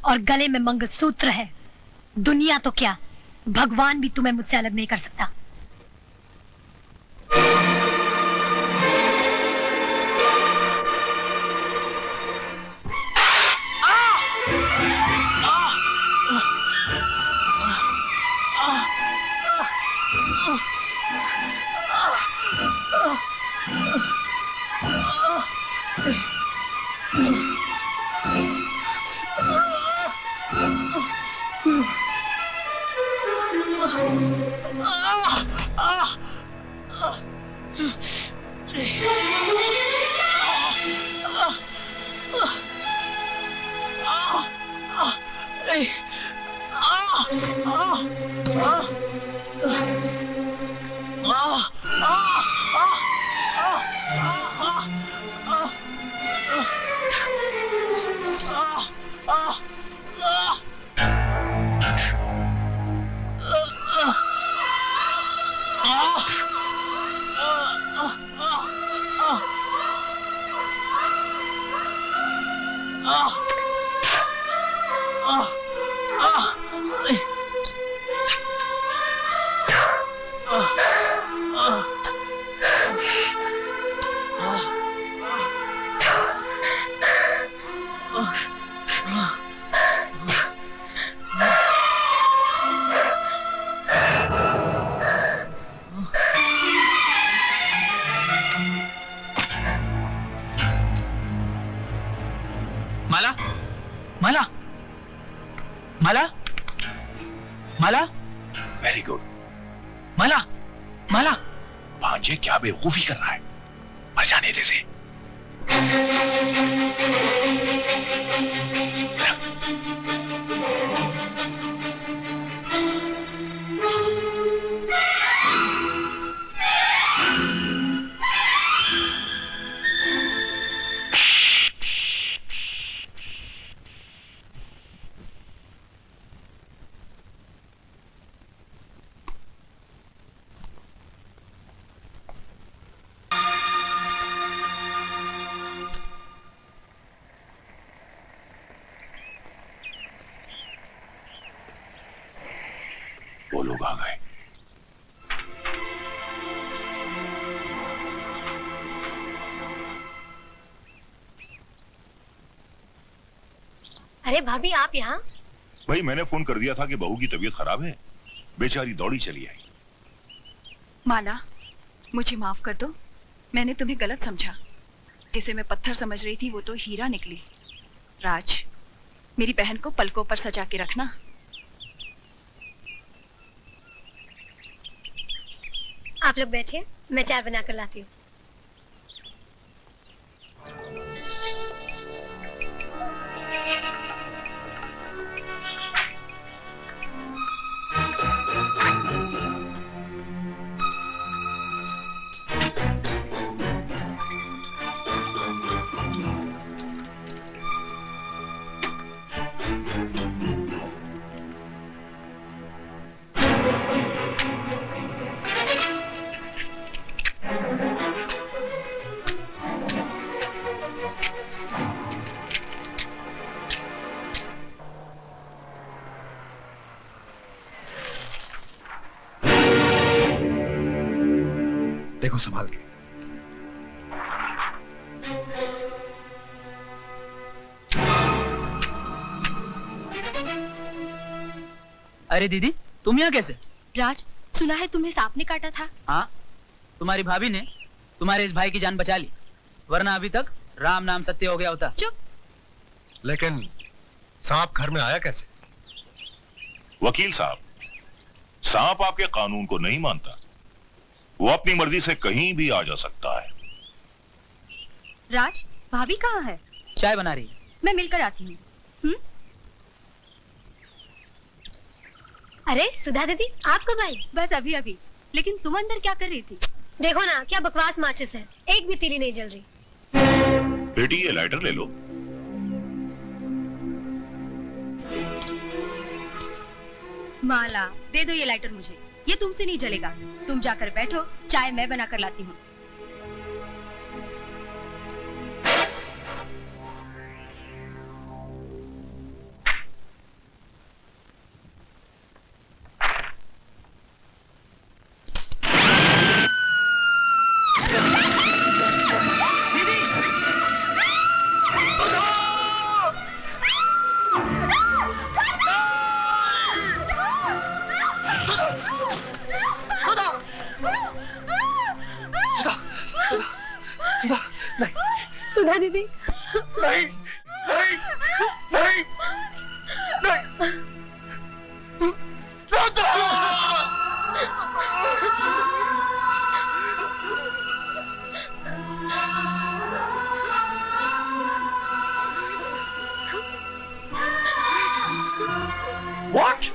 और गले में मंगलसूत्र है। दुनिया तो क्या, भगवान भी तुम्हें मुझसे अलग नहीं कर सकता। माला, माला, माला, माला। Very good. माला, माला। भांजे क्या बेवकूफी कर रहा है, मर जाने दे से। वो लोग आ गए। अरे भाभी, आप यहाँ? भाई मैंने फोन कर दिया था कि बहू की तबीयत खराब है, बेचारी दौड़ी चली आई। माला, मुझे माफ कर दो, मैंने तुम्हें गलत समझा। जिसे मैं पत्थर समझ रही थी वो तो हीरा निकली। राज, मेरी बहन को पलकों पर सजा के रखना। आप लोग बैठिए, मैं चाय बना कर लाती हूँ। देखो संभाल के। अरे दीदी, तुम यहाँ कैसे? राज, सुना है तुम्हें सांप ने काटा था? हाँ, तुम्हारी भाभी ने तुम्हारे इस भाई की जान बचा ली, वरना अभी तक राम नाम सत्य हो गया होता। चुप। लेकिन सांप घर में आया कैसे? वकील साहब, सांप आपके कानून को नहीं मानता, वो अपनी मर्जी से कहीं भी आ जा सकता है। राज, भाभी कहाँ है? चाय बना रही। मैं मिलकर आती हूँ। अरे सुधा दीदी, आप कब आई? बस अभी अभी। लेकिन तुम अंदर क्या कर रही थी? देखो ना, क्या बकवास माचिस है, एक भी तीली नहीं जल रही। बेटी ये लाइटर ले लो। माला, दे दो ये लाइटर मुझे, ये तुमसे नहीं जलेगा। तुम जाकर बैठो, चाय मैं बना कर लाती हूँ। ना दीदी। नहीं नहीं नहीं नहीं What?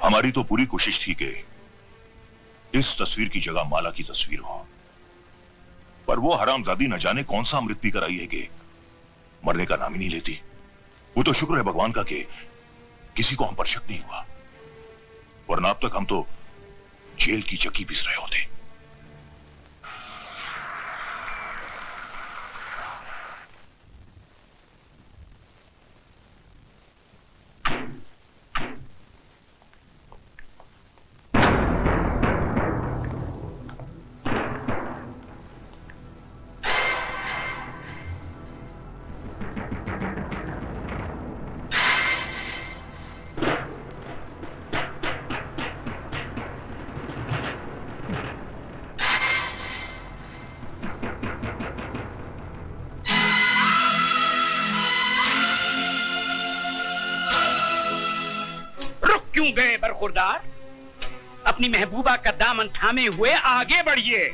हमारी तो पूरी कोशिश थी कि इस तस्वीर की जगह माला की तस्वीर हो, पर वो हरामजादी न जाने कौन सा अमृत पीकर आई है कि मरने का नाम ही नहीं लेती। वो तो शुक्र है भगवान का कि किसी को हम पर शक नहीं हुआ, वरना अब तक हम तो जेल की चक्की पीस रहे होते। क्यों गए बरखुरदार? अपनी महबूबा का दामन थामे हुए आगे बढ़िए।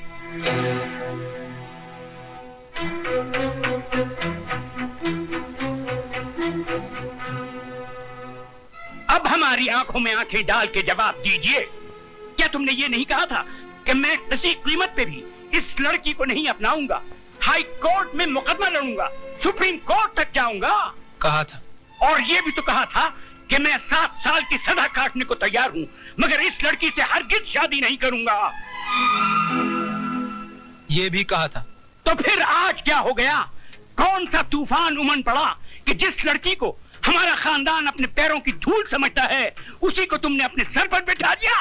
अब हमारी आंखों में आंखें डाल के जवाब दीजिए, क्या तुमने ये नहीं कहा था कि मैं किसी कीमत पे भी इस लड़की को नहीं अपनाऊंगा? हाई कोर्ट में मुकदमा लड़ूंगा, सुप्रीम कोर्ट तक जाऊंगा। कहा था। और ये भी तो कहा था कि मैं 7 साल की सजा काटने को तैयार हूँ, मगर इस लड़की से हरगिज शादी नहीं करूंगा। ये भी कहा था। तो फिर आज क्या हो गया? कौन सा तूफान उमड़ पड़ा कि जिस लड़की को हमारा खानदान अपने पैरों की धूल समझता है, उसी को तुमने अपने सर पर बिठा दिया?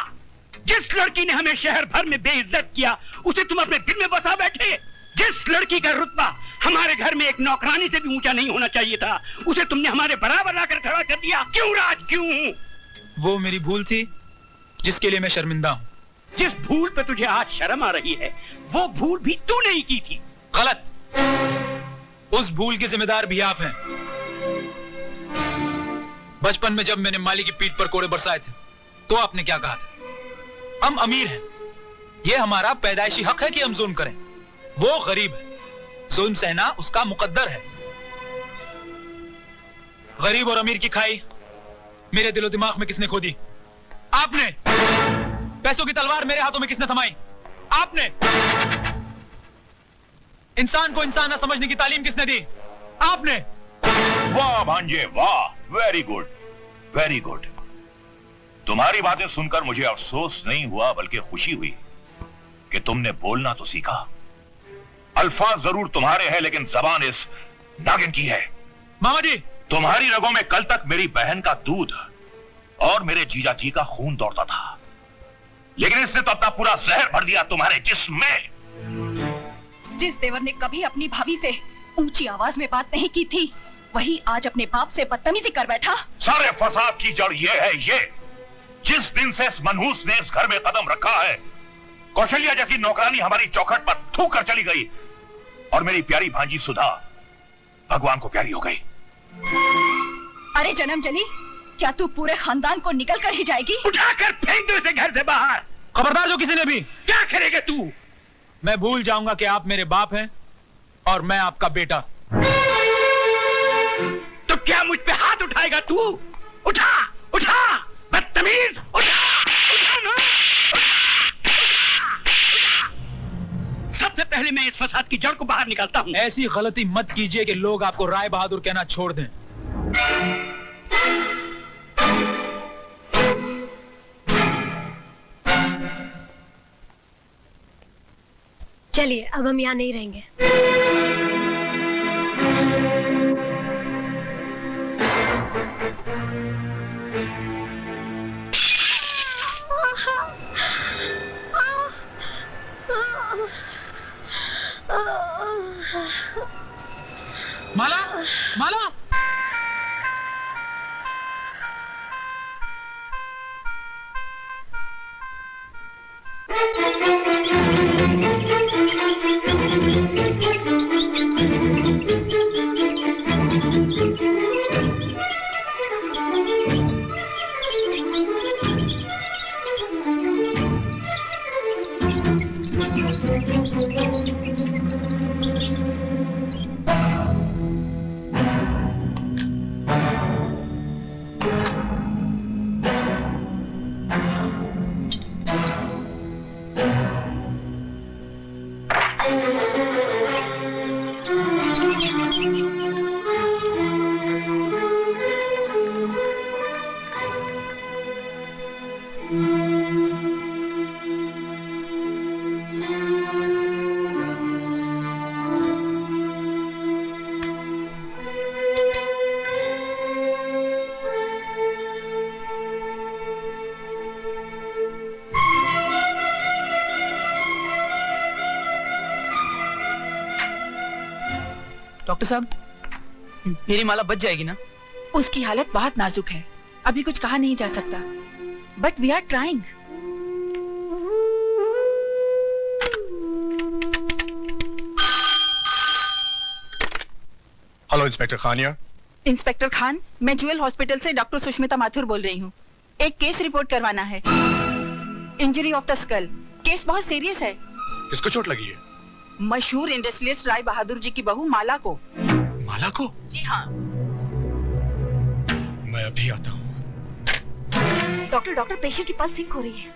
जिस लड़की ने हमें शहर भर में बेइज्जत किया, उसे तुम अपने दिल में बसा बैठे। जिस लड़की का रुतबा हमारे घर में एक नौकरानी से भी ऊंचा नहीं होना चाहिए था, उसे तुमने हमारे बराबर लाकर खड़ा कर दिया। क्यों राज, क्यों? वो मेरी भूल थी जिसके लिए मैं शर्मिंदा हूँ। जिस भूल पे तुझे आज शर्म आ रही है, वो भूल भी तू नहीं की थी। गलत। उस भूल के जिम्मेदार भी आप हैं। बचपन में जब मैंने माली की पीठ पर कोड़े बरसाए थे, तो आपने क्या कहा था? हम अमीर हैं, ये हमारा पैदाइशी हक है कि हम जुल्म करें। वो गरीब है, जुल्म सहना उसका मुकद्दर है। गरीब और अमीर की खाई मेरे दिलो दिमाग में किसने खोदी? आपने। पैसों की तलवार मेरे हाथों में किसने थमाई? आपने। इंसान को इंसान न समझने की तालीम किसने दी? आपने। वाह भांजे वाह, वेरी गुड वेरी गुड। तुम्हारी बातें सुनकर मुझे अफसोस नहीं हुआ बल्कि खुशी हुई कि तुमने बोलना तो सीखा। अल्फाज जरूर तुम्हारे हैं, लेकिन जबान इस नागिन की है। मामा जी, तुम्हारी रगों में कल तक मेरी बहन का दूध और मेरे जीजा जी का खून दौड़ता था, लेकिन इसने तो अपना पूरा जहर भर दिया तुम्हारे जिस्म में। जिस देवर ने कभी अपनी भाभी से ऊंची आवाज में बात नहीं की थी, वही आज अपने बाप से बदतमीजी कर बैठा। सारे फसाद की जड़ ये है, ये जिस दिन से इस मनहूस ने इस घर में कदम रखा है, कौशल्या जैसी नौकरानी हमारी चौखट पर थूक कर चली गई और मेरी प्यारी भांजी सुधा भगवान को प्यारी हो गई। अरे जन्म जली, क्या तू पूरे खानदान को निकल कर ही जाएगी? उठाकर फेंक दो इसे घर से बाहर। खबरदार जो किसी ने भी। क्या करेगा तू? मैं भूल जाऊंगा कि आप मेरे बाप हैं और मैं आपका बेटा। तो क्या मुझ पे हाथ उठाएगा तू? उठा उठा बदतमीज, उठा उठा ना। सबसे पहले मैं इस फसाद की जड़ को बाहर निकालता हूँ। ऐसी गलती मत कीजिए कि लोग आपको राय बहादुर कहना छोड़ दें। चलिए अब हम यहाँ नहीं रहेंगे। माला, माला, डॉक्टर साहब, मेरी माला बच जाएगी ना? उसकी हालत बहुत नाजुक है, अभी कुछ कहा नहीं जा सकता, but we are trying. Hello inspector खानिया। इंस्पेक्टर खान, मैं ज्वेल हॉस्पिटल से डॉक्टर सुष्मिता माथुर बोल रही हूँ। एक केस रिपोर्ट करवाना है, injury of the skull. Case बहुत सीरियस है। किसको चोट लगी है? मशहूर इंडस्ट्रियलिस्ट राय बहादुर जी की बहू माला को। माला को? जी हाँ। मैं अभी आता हूँ। डॉक्टर पेशेंट की पल्स सिंक हो रही है।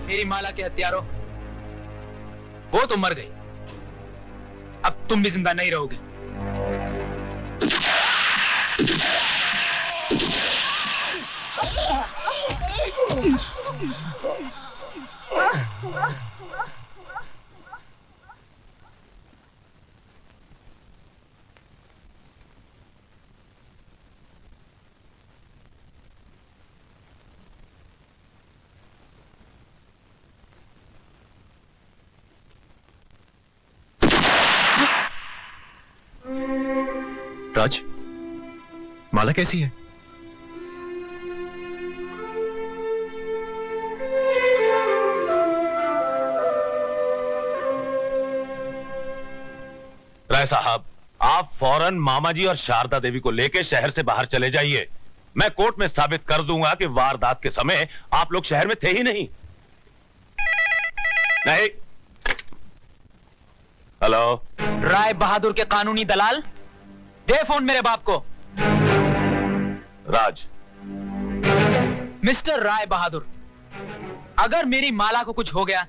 मेरी माला के हत्यारों, वो तो मर गई, अब तुम भी जिंदा नहीं रहोगे। राज, माला कैसी है? राय साहब, आप फौरन मामा जी और शारदा देवी को लेकर शहर से बाहर चले जाइए। मैं कोर्ट में साबित कर दूंगा कि वारदात के समय आप लोग शहर में थे ही नहीं। नहीं। हेलो, राय बहादुर के कानूनी दलाल, दे फोन मेरे बाप को। राज। मिस्टर राय बहादुर, अगर मेरी माला को कुछ हो गया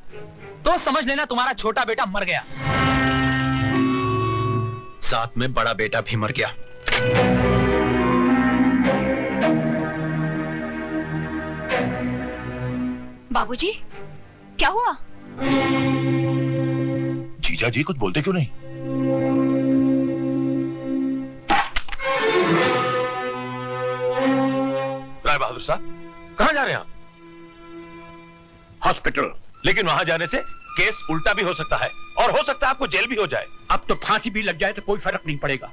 तो समझ लेना तुम्हारा छोटा बेटा मर गया, साथ में बड़ा बेटा भी मर गया। बाबूजी, क्या हुआ? जीजा जी कुछ बोलते क्यों नहीं? राय बहादुर साहब, कहां जा रहे हैं आप? हॉस्पिटल। लेकिन वहां जाने से केस उल्टा भी हो सकता है और हो सकता है आपको जेल भी हो जाए। अब तो फांसी भी लग जाए तो कोई फर्क नहीं पड़ेगा।